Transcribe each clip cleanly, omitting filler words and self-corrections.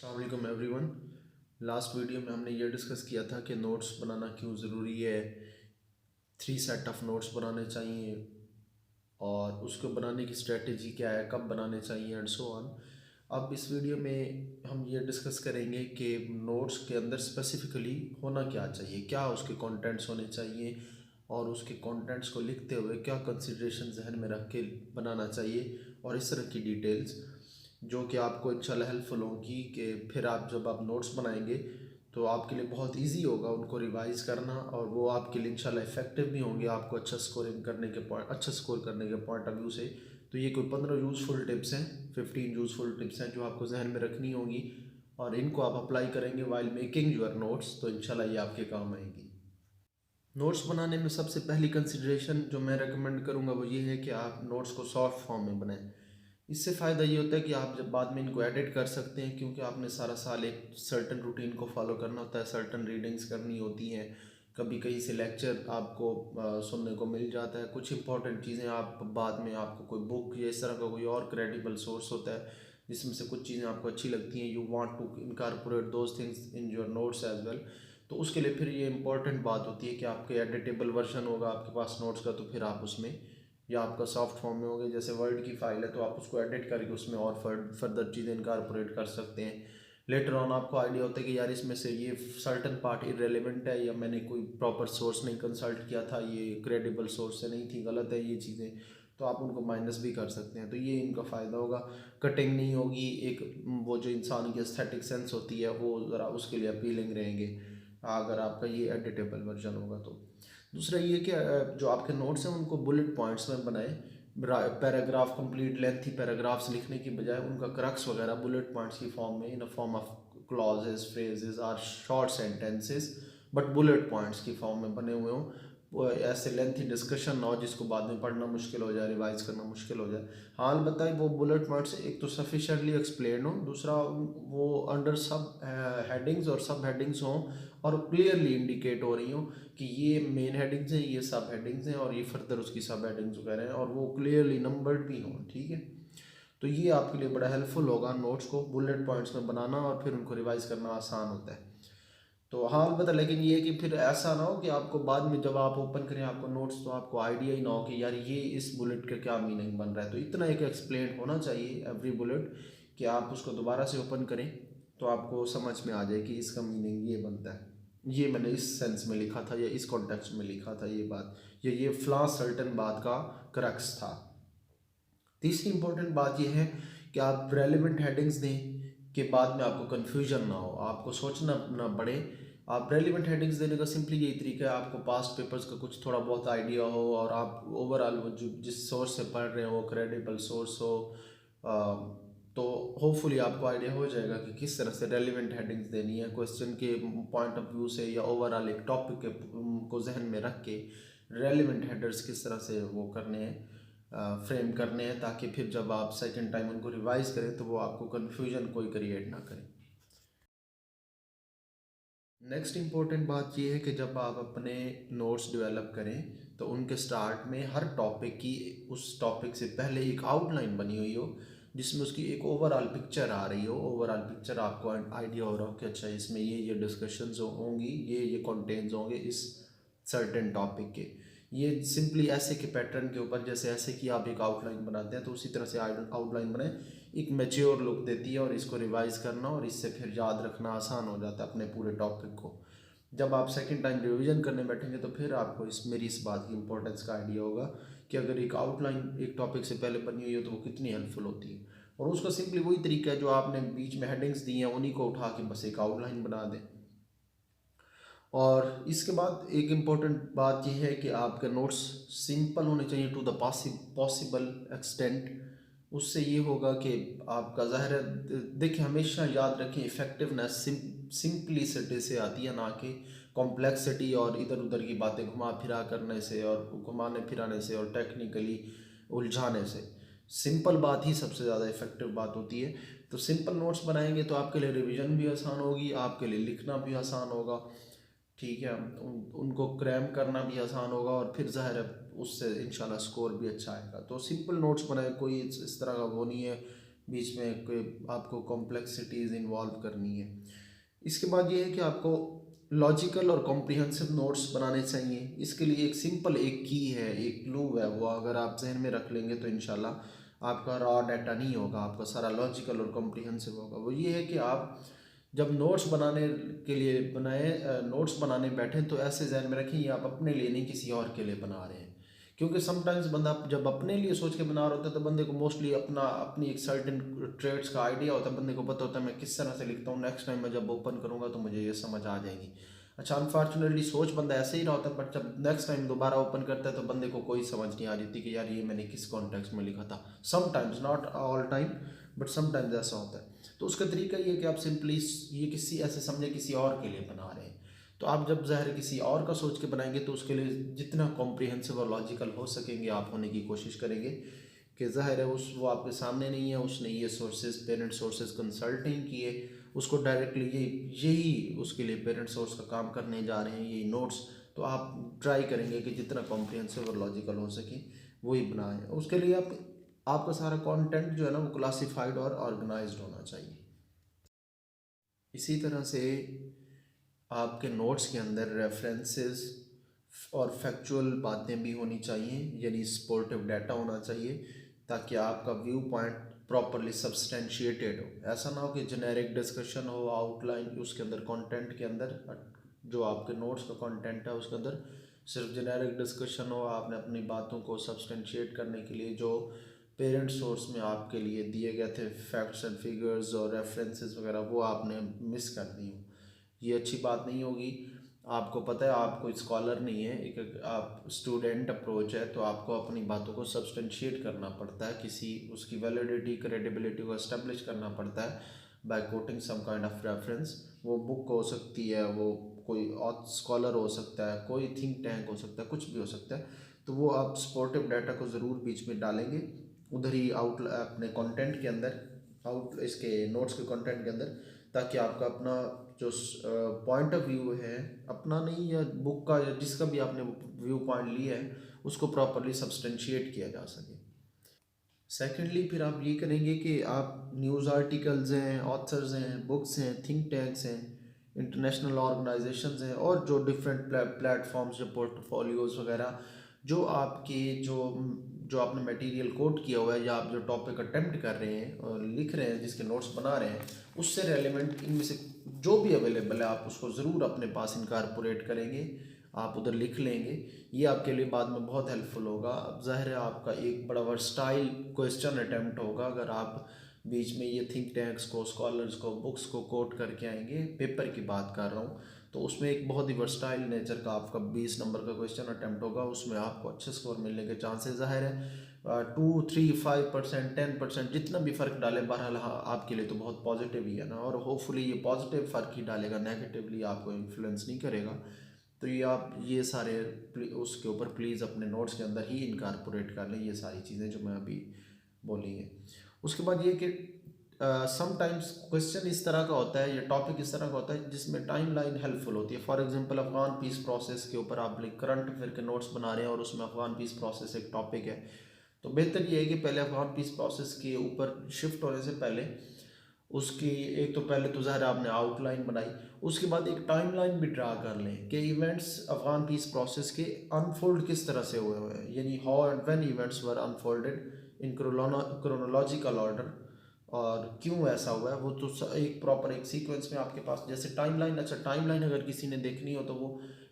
अस्सलाम वालेकुम everyone. Last video में हमने ये डिस्कस किया था कि नोट्स बनाना क्यों ज़रूरी है, 3 सेट ऑफ नोट्स बनाने चाहिए और उसको बनाने की स्ट्रेटजी क्या है, कब बनाने चाहिए एंड सो ऑन। अब इस वीडियो में हम ये डिस्कस करेंगे कि नोट्स के अंदर स्पेसिफिकली होना क्या चाहिए, क्या उसके कंटेंट्स होने चाहिए और उसके कंटेंट्स को लिखते हुए क्या कंसिडरेशन जहन में रख के बनाना चाहिए और इस तरह की डिटेल्स जो कि आपको इंशाल्लाह हेल्पफुल होगी कि फिर आप जब आप नोट्स बनाएंगे तो आपके लिए बहुत इजी होगा उनको रिवाइज करना और वो आपके लिए इंशाल्लाह इफेक्टिव भी होंगे आपको अच्छा स्कोर करने के पॉइंट ऑफ व्यू से। तो ये कोई 15 यूज़फुल टिप्स हैं, 15 यूज़फुल टिप्स हैं जो आपको जहन में रखनी होगी और इनको आप अप्लाई करेंगे वाइल मेकिंग योर नोट्स तो इंशाल्लाह ये आपके काम आएंगी। नोट्स बनाने में सबसे पहली कंसिडरेशन जो मैं रेकमेंड करूँगा वो ये है कि आप नोट्स को सॉफ्ट फॉर्म में बनाएं। इससे फ़ायदा ये होता है कि आप जब बाद में इनको एडिट कर सकते हैं, क्योंकि आपने सारा साल एक सर्टन रूटीन को फॉलो करना होता है, सर्टन रीडिंग्स करनी होती हैं, कभी कहीं से लेक्चर आपको सुनने को मिल जाता है, कुछ इंपॉर्टेंट चीज़ें आप बाद में आपको कोई बुक या इस तरह का कोई और क्रेडिबल सोर्स होता है जिसमें से कुछ चीज़ें आपको अच्छी लगती हैं, you want to incorporate those things in your notes as well. तो उसके लिए फिर ये इंपॉर्टेंट बात होती है कि आपके एडिटेबल वर्जन होगा आपके पास नोट्स का, तो फिर आप उसमें या आपका सॉफ्ट फॉर्म में होगा, जैसे वर्ड की फाइल है तो आप उसको एडिट करके उसमें और फर्दर चीज़ें इनकॉर्पोरेट कर सकते हैं। लेटर ऑन आपको आइडिया होता है कि यार इसमें से ये सर्टन पार्ट इरेलीवेंट है या मैंने कोई प्रॉपर सोर्स नहीं कंसल्ट किया था, ये क्रेडिबल सोर्स से नहीं थी, गलत है ये चीज़ें, तो आप उनको माइनस भी कर सकते हैं। तो ये इनका फ़ायदा होगा, कटिंग नहीं होगी, एक वो जो इंसान की एस्थेटिक सेंस होती है वो ज़रा उसके लिए अपीलिंग रहेंगे अगर आपका ये एडिटेबल वर्जन होगा तो। दूसरा ये कि जो आपके नोट्स हैं उनको बुलेट पॉइंट्स में बनाएं। पैराग्राफ कंप्लीट लेंथी पैराग्राफ्स लिखने की बजाय उनका क्रक्स वगैरह बुलेट पॉइंट्स की फॉर्म में in a form of clauses, phrases और short sentences but bullet points की फॉर्म में बने हुए हों, वो ऐसे लेंथी डिस्कशन ना हो जिसको बाद में पढ़ना मुश्किल हो जाए, रिवाइज करना मुश्किल हो जाए। हाल बताए वो बुलेट पॉइंट्स एक तो सफिशेंटली एक्सप्लेन हो, दूसरा वो अंडर सब हेडिंग्स और सब हेडिंग्स हों और क्लियरली इंडिकेट हो रही हो कि ये मेन हेडिंग्स हैं, ये सब हेडिंग्स हैं और ये फर्दर उसकी सब हेडिंग्स वगैरह हैं और वो क्लियरली नंबर्ड भी हों। ठीक है, तो ये आपके लिए बड़ा हेल्पफुल होगा नोट्स को बुलेट पॉइंट्स में बनाना और फिर उनको रिवाइज करना आसान होता है। तो हाँ अलबत्ता, लेकिन ये कि फिर ऐसा ना हो कि आपको बाद में जब आप ओपन करें आपको नोट्स तो आपको आइडिया ही ना हो कि यार ये इस बुलेट का क्या मीनिंग बन रहा है। तो इतना एक एक्सप्लेन होना चाहिए एवरी बुलेट कि आप उसको दोबारा से ओपन करें तो आपको समझ में आ जाए कि इसका मीनिंग ये बनता है, ये मैंने इस सेंस में लिखा था या इस कॉन्टेक्स्ट में लिखा था ये बात, या ये फ्ला सर्टन बात का क्रक्स था। तीसरी इंपॉर्टेंट बात यह है कि आप रेलिवेंट हेडिंग्स दें कि बाद में आपको कन्फ्यूजन ना हो, आपको सोचना ना पड़े। आप रेलिवेंट हेडिंग्स देने का सिंपली यही तरीका है, आपको पास्ट पेपर्स का कुछ थोड़ा बहुत आइडिया हो और आप ओवरऑल वो जो जिस सोर्स से पढ़ रहे हो क्रेडिबल सोर्स हो, तो होपफुली आपको आइडिया हो जाएगा कि किस तरह से रेलिवेंट हेडिंग्स देनी है क्वेश्चन के पॉइंट ऑफ व्यू से या ओवरऑल एक टॉपिक के को जहन में रख के रेलिवेंट हेडर्स किस तरह से वो करने हैं, फ्रेम करने हैं, ताकि फिर जब आप सेकंड टाइम उनको रिवाइज करें तो वो आपको कन्फ्यूजन कोई क्रिएट ना करें। नेक्स्ट इम्पोर्टेंट बात यह है कि जब आप अपने नोट्स डेवलप करें तो उनके स्टार्ट में हर टॉपिक की उस टॉपिक से पहले एक आउटलाइन बनी हुई हो जिसमें उसकी एक ओवरऑल पिक्चर आ रही हो, ओवरऑल पिक्चर आपको आइडिया हो रहा हो कि अच्छा इसमें ये डिस्कशंस होंगी, ये कंटेंट्स होंगे इस सर्टेन टॉपिक के। ये सिंपली ऐसे के पैटर्न के ऊपर, जैसे ऐसे कि आप एक आउटलाइन बनाते हैं तो उसी तरह से आउटलाइन बनाए, एक मैच्योर लुक देती है और इसको रिवाइज करना और इससे फिर याद रखना आसान हो जाता है अपने पूरे टॉपिक को। जब आप सेकंड टाइम रिवीजन करने बैठेंगे तो फिर आपको मेरी इस बात की इंपॉर्टेंस का आइडिया होगा कि अगर एक आउटलाइन एक टॉपिक से पहले बनी हुई है तो वो कितनी हेल्पफुल होती है। और उसका सिंपली वही तरीका है जो आपने बीच में हेडिंग्स दी हैं उन्हीं को उठा के बस एक आउटलाइन बना दें। और इसके बाद एक इम्पॉर्टेंट बात यह है कि आपके नोट्स सिंपल होने चाहिए टू द पॉसिबल एक्सटेंट। उससे ये होगा कि आपका ज़ाहिर है, देखिए हमेशा याद रखें इफ़ेक्टिवनेस सिंपलिसिटी से आती है, ना कि कॉम्प्लेक्सिटी और इधर उधर की बातें घुमा फिरा करने से और घुमाने फिराने से और टेक्निकली उलझाने से। सिंपल बात ही सबसे ज़्यादा इफ़ेक्टिव बात होती है। तो सिंपल नोट्स बनाएंगे तो आपके लिए रिवीजन भी आसान होगी, आपके लिए लिखना भी आसान होगा। ठीक है, उनको क्रैम करना भी आसान होगा और फिर ज़ाहिर है उससे इंशाल्लाह स्कोर भी अच्छा आएगा। तो सिंपल नोट्स बनाए, कोई इस तरह का वो नहीं है बीच में कोई आपको कॉम्प्लेक्सिटीज़ इन्वॉल्व करनी है। इसके बाद ये है कि आपको लॉजिकल और कॉम्प्रिहेंसिव नोट्स बनाने चाहिए। इसके लिए एक सिंपल एक की है, एक क्लू है, वो अगर आप जहन में रख लेंगे तो इंशाल्लाह आपका रॉ डाटा नहीं होगा, आपका सारा लॉजिकल और कॉम्प्रिहेंसिव होगा। वो ये है कि आप जब नोट्स बनाने के लिए नोट्स बनाने बैठें तो ऐसे जहन में रखें ये आप अपने लिए नहीं किसी और के लिए बना रहे हैं। क्योंकि समटाइम्स बंदा जब अपने लिए सोच के बना रहा होता है तो बंदे को मोस्टली अपनी एक सर्टेन ट्रेड्स का आइडिया होता है, बंदे को पता होता है मैं किस तरह से लिखता हूँ, नेक्स्ट टाइम मैं जब ओपन करूँगा तो मुझे ये समझ आ जाएगी। अच्छा, अनफॉर्चुनेटली सोच बंदा ऐसे ही रहा होता है, बट जब नेक्स्ट टाइम दोबारा ओपन करता है तो बंदे को कोई समझ नहीं आ रही थी कि यार ये मैंने किस कॉन्टेक्स्ट में लिखा था। Sometimes, not all time, but sometimes ऐसा होता है। तो उसका तरीका ये है कि आप सिंपली ये किसी ऐसे समझे किसी और के लिए बना रहे हैं। तो आप जब ज़ाहिर किसी और का सोच के बनाएंगे तो उसके लिए जितना कॉम्प्रिहेंसिव और लॉजिकल हो सकेंगे आप होने की कोशिश करेंगे कि ज़ाहिर है उस वो आपके सामने नहीं है, उसने ये सोर्सेज पेरेंट सोर्सेज कंसल्टिंग किए, उसको डायरेक्टली यही उसके लिए पेरेंट सोर्स का काम करने जा रहे हैं, यही नोट्स। तो आप ट्राई करेंगे कि जितना कॉम्प्रिहेंसिव और लॉजिकल हो सके वही बनाएं। उसके लिए आपका सारा कंटेंट जो है ना वो क्लासिफाइड और ऑर्गेनाइज्ड होना चाहिए। इसी तरह से आपके नोट्स के अंदर रेफरेंसेस और फैक्चुअल बातें भी होनी चाहिए, यानी सपोर्टिव डाटा होना चाहिए, ताकि आपका व्यू पॉइंट प्रॉपरली सब्सटेंशिएटेड हो। ऐसा ना हो कि जेनेरिक डिस्कशन हो, आउटलाइन उसके अंदर कंटेंट के अंदर जो आपके नोट्स का कंटेंट है उसके अंदर सिर्फ जेनेरिक डिस्कशन हो, आपने अपनी बातों को सब्सटेंशिएट करने के लिए जो पेरेंट सोर्स में आपके लिए दिए गए थे फैक्ट्स एंड फिगर्स और रेफरेंसेस वगैरह वो आपने मिस कर दी हो, ये अच्छी बात नहीं होगी। आपको पता है आप कोई स्कॉलर नहीं है, एक आप स्टूडेंट अप्रोच है, तो आपको अपनी बातों को सब्सटेंशिएट करना पड़ता है, किसी उसकी वैलिडिटी क्रेडिबिलिटी को एस्टेब्लिश करना पड़ता है by quoting some kind of reference. वो बुक हो सकती है, वो कोई और स्कॉलर हो सकता है, कोई थिंक टैंक हो सकता है, कुछ भी हो सकता है। तो वो आप सपोर्टिव डाटा को ज़रूर बीच में डालेंगे उधर ही आउट अपने कंटेंट के अंदर, आउट इसके नोट्स के कंटेंट के अंदर, ताकि आपका अपना जो पॉइंट ऑफ व्यू है, अपना नहीं या बुक का या जिसका भी आपने व्यू पॉइंट लिया है उसको प्रॉपरली सब्सटेंशिएट किया जा सके। सेकेंडली फिर आप ये करेंगे कि आप न्यूज़ आर्टिकल्स हैं, ऑथर्स हैं, बुक्स हैं, थिंक टैंक्स हैं, इंटरनेशनल ऑर्गेनाइजेशंस हैं और जो डिफरेंट प्लेटफॉर्म्स जो पोर्टफोलियोज़ वगैरह जो आपके जो आपने मटेरियल कोट किया हुआ है या आप जो टॉपिक अटेम्प्ट कर रहे हैं और लिख रहे हैं, जिसके नोट्स बना रहे हैं, उससे रेलिवेंट इनमें से जो भी अवेलेबल है आप उसको ज़रूर अपने पास इनकारपोरेट करेंगे, आप उधर लिख लेंगे। ये आपके लिए बाद में बहुत हेल्पफुल होगा। अब ज़ाहिर है आपका एक बड़ा वर्सटाइल क्वेश्चन अटैम्प्ट होगा अगर आप बीच में ये थिंक टैंक्स को, स्कॉलर्स को, बुक्स को कोट करके आएंगे। पेपर की बात कर रहा हूँ, तो उसमें एक बहुत ही वर्सटाइल नेचर का आपका 20 नंबर का क्वेश्चन अटैम्प्ट होगा, उसमें आपको अच्छे स्कोर मिलने के चांसेस ज़ाहिर है 2, 3, 5%, 10% जितना भी फ़र्क डाले, बहरहाल हाँ आपके लिए तो बहुत पॉजिटिव ही है ना, और होपफुली ये पॉजिटिव फ़र्क ही डालेगा, नेगेटिवली आपको इन्फ्लुएंस नहीं करेगा। तो ये आप ये सारे उसके ऊपर प्लीज़ अपने नोट्स के अंदर ही इनकारपोरेट कर लें ये सारी चीज़ें जो मैं अभी बोली हैं। उसके बाद ये कि समटाइम्स क्वेश्चन इस तरह का होता है या टॉपिक इस तरह का होता है जिसमें टाइम लाइन हेल्पफुल होती है। For example Afghan peace process के ऊपर आप करंट अफेयर के नोट्स बना रहे हैं और उसमें अफगान पीस प्रोसेस एक टॉपिक है, तो बेहतर ये है कि पहले अफगान पीस प्रोसेस के ऊपर शिफ्ट होने से पहले उसकी एक तो पहले तो ज़ाहिर आपने आउटलाइन बनाई, उसके बाद एक टाइमलाइन भी ड्रा कर लें कि इवेंट्स अफगान पीस प्रोसेस के अनफोल्ड किस तरह से हुए हैं, यानी how and when events were unfolded in chronological order, और क्यों ऐसा हुआ है वो तो एक प्रॉपर एक सीक्वेंस में आपके पास जैसे टाइमलाइन। अच्छा, टाइमलाइन अगर किसी ने देखनी हो तो वो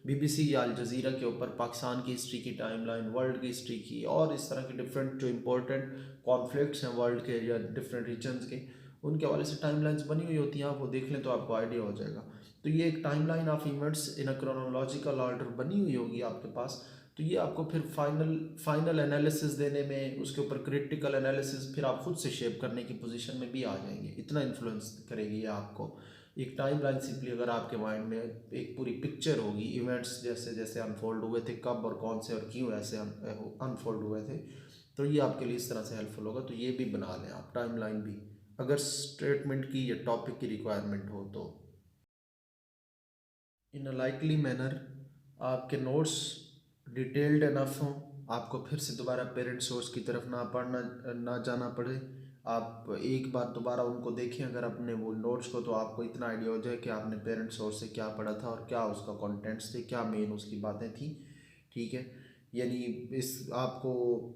बीबीसी या अल जज़ीरा के ऊपर पाकिस्तान की हिस्ट्री की टाइमलाइन, वर्ल्ड की हिस्ट्री की और इस तरह के डिफरेंट जो इंपॉर्टेंट कॉन्फ्लिक्ट्स हैं वर्ल्ड के या डिफरेंट रीजन्स के, उनके हवाले से टाइमलाइंस बनी हुई होती हैं, आप वो देख लें तो आपको आइडिया हो जाएगा। तो ये एक timeline of events in a chronological order बनी हुई होगी आपके पास। तो ये आपको फिर फाइनल एनालिसिस देने में, उसके ऊपर क्रिटिकल एनालिसिस फिर आप खुद से शेप करने की पोजीशन में भी आ जाएंगे, इतना इन्फ्लुएंस करेगी ये आपको। एक टाइमलाइन सिंपली अगर आपके माइंड में एक पूरी पिक्चर होगी, इवेंट्स जैसे जैसे अनफोल्ड हुए थे, कब और कौन से और क्यों ऐसे अनफोल्ड हुए थे, तो ये आपके लिए इस तरह से हेल्पफुल होगा। तो ये भी बना लें आप टाइमलाइन भी, अगर स्टेटमेंट की या टॉपिक की रिक्वायरमेंट हो तो। इन अ लाइकली मैनर आपके नोट्स डिटेल्ड इनफ हों, आपको फिर से दोबारा पेरेंट सोर्स की तरफ ना जाना पड़े, आप एक बार दोबारा उनको देखें अगर अपने वो नोट्स को, तो आपको इतना आइडिया हो जाए कि आपने पेरेंट सोर्स से क्या पढ़ा था और क्या उसका कंटेंट्स थे, क्या मेन उसकी बातें थी। ठीक है, यानी इस आपको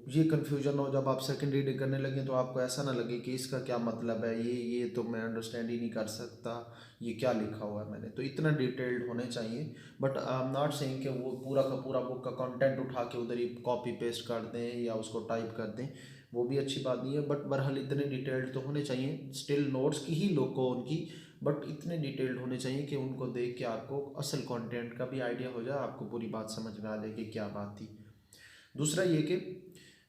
ये कन्फ्यूजन हो जब आप सेकंड रीडिंग करने लगे, तो आपको ऐसा ना लगे कि इसका क्या मतलब है, ये तो मैं अंडरस्टैंड ही नहीं कर सकता, ये क्या लिखा हुआ है मैंने। तो इतना डिटेल्ड होने चाहिए। But I am not saying कि वो पूरा का पूरा बुक का कंटेंट उठा के उधर ही कॉपी पेस्ट कर दें या उसको टाइप कर दें, वो भी अच्छी बात नहीं है। बट बहरहाल इतने डिटेल्ड तो होने चाहिए, स्टिल नोट्स की ही लोग को उनकी, बट इतने डिटेल्ड होने चाहिए कि उनको देख के आपको असल कंटेंट का भी आइडिया हो जाए, आपको पूरी बात समझ में आ जाए कि क्या बात थी। दूसरा ये कि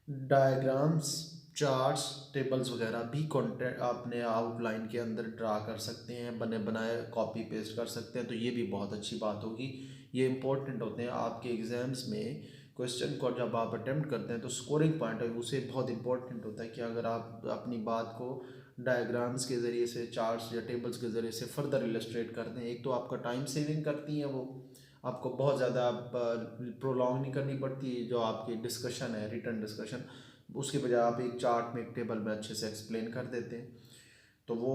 डायग्राम्स, चार्ट्स, टेबल्स वगैरह भी कंटेंट आपने आउटलाइन के अंदर ड्रा कर सकते हैं, बने बनाए कॉपी पेस्ट कर सकते हैं, तो ये भी बहुत अच्छी बात होगी। ये इंपॉर्टेंट होते हैं आपके एग्ज़ाम्स में। क्वेश्चन को जब आप अटेम्प्ट करते हैं तो स्कोरिंग पॉइंट ऑफ व्यू से बहुत इंपॉर्टेंट होता है कि अगर आप अपनी बात को डायग्राम्स के ज़रिए से, चार्ट्स या टेबल्स के ज़रिए से फर्दर इलस्ट्रेट करते हैं, एक तो आपका टाइम सेविंग करती हैं वो, आपको बहुत ज़्यादा प्रोलॉन्ग नहीं करनी पड़ती। जो आपकी डिस्कशन है, रिटर्न डिस्कशन, उसके बजाय आप एक चार्ट में, एक टेबल में अच्छे से एक्सप्लेन कर देते हैं, तो वो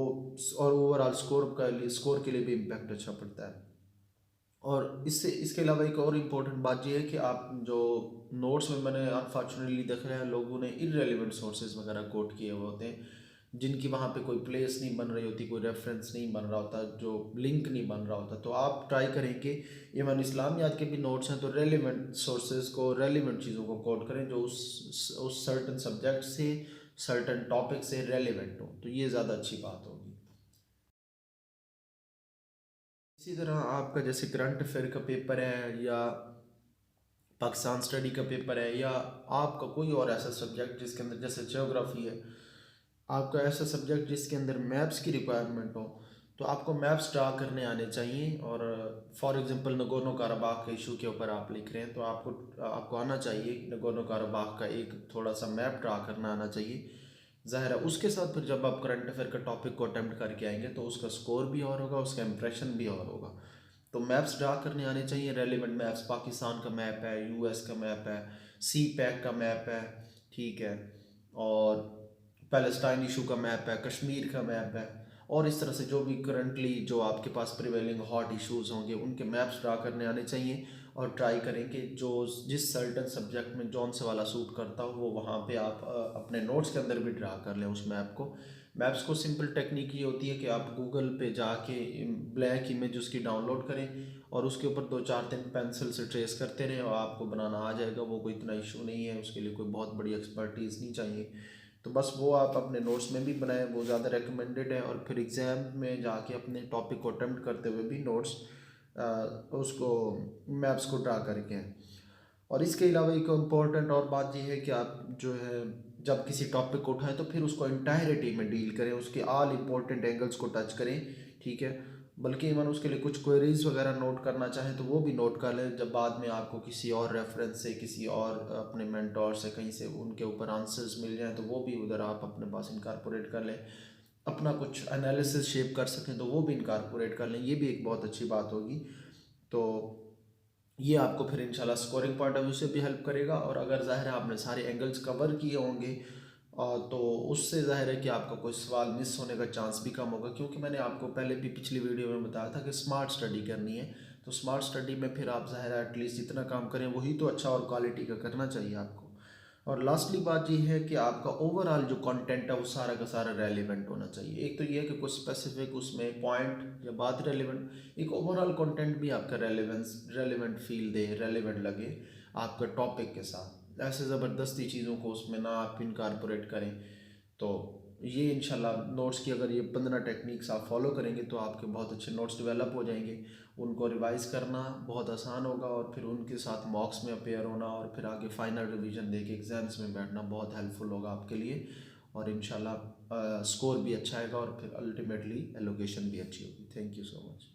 और ओवरऑल स्कोर के लिए भी इम्पैक्ट अच्छा पड़ता है। और इसके अलावा एक और इम्पोर्टेंट बात ये है कि आप जो नोट्स में, मैंने अनफॉर्चुनेटली देख रहे हैं लोगों ने इररेलेवेंट सोर्सेज वगैरह कोट किए हुए होते हैं, जिनकी वहाँ पे कोई प्लेस नहीं बन रही होती, कोई रेफरेंस नहीं बन रहा होता, जो लिंक नहीं बन रहा होता। तो आप ट्राई करेंगे, इवन इस्लामियात के भी नोट्स हैं तो रेलिवेंट सोर्सेज को, रेलिवेंट चीज़ों को कोट करें जो उस सर्टन सब्जेक्ट से, सर्टन टॉपिक से रेलिवेंट हो, तो ये ज़्यादा अच्छी बात होगी। इसी तरह आपका जैसे करंट अफेयर का पेपर है, या पाकिस्तान स्टडी का पेपर है, या आपका कोई और ऐसा सब्जेक्ट जिसके अंदर, जैसे ज्योग्राफी है, आपका ऐसा सब्जेक्ट जिसके अंदर मैप्स की रिक्वायरमेंट हो, तो आपको मैप्स ड्रा करने आने चाहिए। और फॉर एग्जांपल नगोर्नो काराबाख के इशू के ऊपर आप लिख रहे हैं, तो आपको आना चाहिए, नगोर्नो काराबाख का एक थोड़ा सा मैप ड्रा करना आना चाहिए। ज़ाहिर है उसके साथ फिर जब आप करंट अफेयर का टॉपिक को अटेम्प्ट करके आएंगे तो उसका स्कोर भी और होगा, उसका इंप्रेशन भी और होगा। तो मैप्स ड्रा करने आने चाहिए, रेलिवेंट मैप्स, पाकिस्तान का मैप है, यूएस का मैप है, सी पैक का मैप है, ठीक है, और पैलेस्टाइन इशू का मैप है, कश्मीर का मैप है, और इस तरह से जो भी करंटली जो आपके पास प्रिवेलिंग हॉट इश्यूज होंगे उनके मैप्स ड्रा करने आने चाहिए। और ट्राई करें कि जो जिस सर्टन सब्जेक्ट में जौन से वाला सूट करता हो वो वहाँ पे आप अपने नोट्स के अंदर भी ड्रा कर लें उस मैप को। मैप्स को सिंपल टेक्निक ये होती है कि आप गूगल पे जाके ब्लैक इमेज उसकी डाउनलोड करें और उसके ऊपर 2-4 दिन पेंसिल से ट्रेस करते रहें और आपको बनाना आ जाएगा। वो कोई इतना इशू नहीं है, उसके लिए कोई बहुत बड़ी एक्सपर्टीज़ नहीं चाहिए। तो बस वो आप अपने नोट्स में भी बनाएं, वो ज़्यादा रिकमेंडेड है। और फिर एग्ज़ाम में जाके अपने टॉपिक को अटेम्प्ट करते हुए भी नोट्स उसको मैप्स को ड्रा करके हैं। और इसके अलावा एक इम्पॉर्टेंट और बात यह है कि आप जो है जब किसी टॉपिक को उठाएं तो फिर उसको इंटायरिटी में डील करें, उसके ऑल इम्पोर्टेंट एंगल्स को टच करें, ठीक है। बल्कि इवन उसके लिए कुछ क्वेरीज वगैरह नोट करना चाहें तो वो भी नोट कर लें, जब बाद में आपको किसी और रेफरेंस से, किसी और अपने मेंटोर से कहीं से उनके ऊपर आंसर्स मिल जाएं तो वो भी उधर आप अपने पास इनकारपोरेट कर लें, अपना कुछ एनालिसिस शेप कर सकें तो वो भी इनकारपोरेट कर लें, ये भी एक बहुत अच्छी बात होगी। तो ये आपको फिर इंशाल्लाह स्कोरिंग पॉइंट ऑफ व्यू से भी हेल्प करेगा। और अगर ज़ाहिर है आपने सारे एंगल्स कवर किए होंगे तो उससे ज़ाहिर है कि आपका कोई सवाल मिस होने का चांस भी कम होगा, क्योंकि मैंने आपको पहले भी पिछली वीडियो में बताया था कि स्मार्ट स्टडी करनी है। तो स्मार्ट स्टडी में फिर आप ज़ाहिर है एटलीस्ट जितना काम करें वही तो अच्छा और क्वालिटी का करना चाहिए आपको। और लास्टली बात ये है कि आपका ओवरऑल जो कंटेंट है वो सारा का सारा रेलिवेंट होना चाहिए। एक तो ये है कि कुछ स्पेसिफिक उसमें पॉइंट या बात रेलिवेंट, एक ओवरऑल कंटेंट भी आपका रेलिवेंट फील दे, रेलिवेंट लगे आपका टॉपिक के साथ। ऐसे ज़बरदस्ती चीज़ों को उसमें ना आप इनकारपोरेट करें। तो ये इंशाल्लाह नोट्स की अगर ये 15 टेक्निक्स आप फॉलो करेंगे तो आपके बहुत अच्छे नोट्स डेवलप हो जाएंगे। उनको रिवाइज़ करना बहुत आसान होगा और फिर उनके साथ मॉक्स में अपेयर होना और फिर आगे फाइनल रिवीजन देके एग्ज़ाम्स में बैठना बहुत हेल्पफुल होगा आपके लिए। और इंशाल्लाह स्कोर भी अच्छा आएगा और फिर अल्टीमेटली एलोकेशन भी अच्छी होगी। Thank you so much.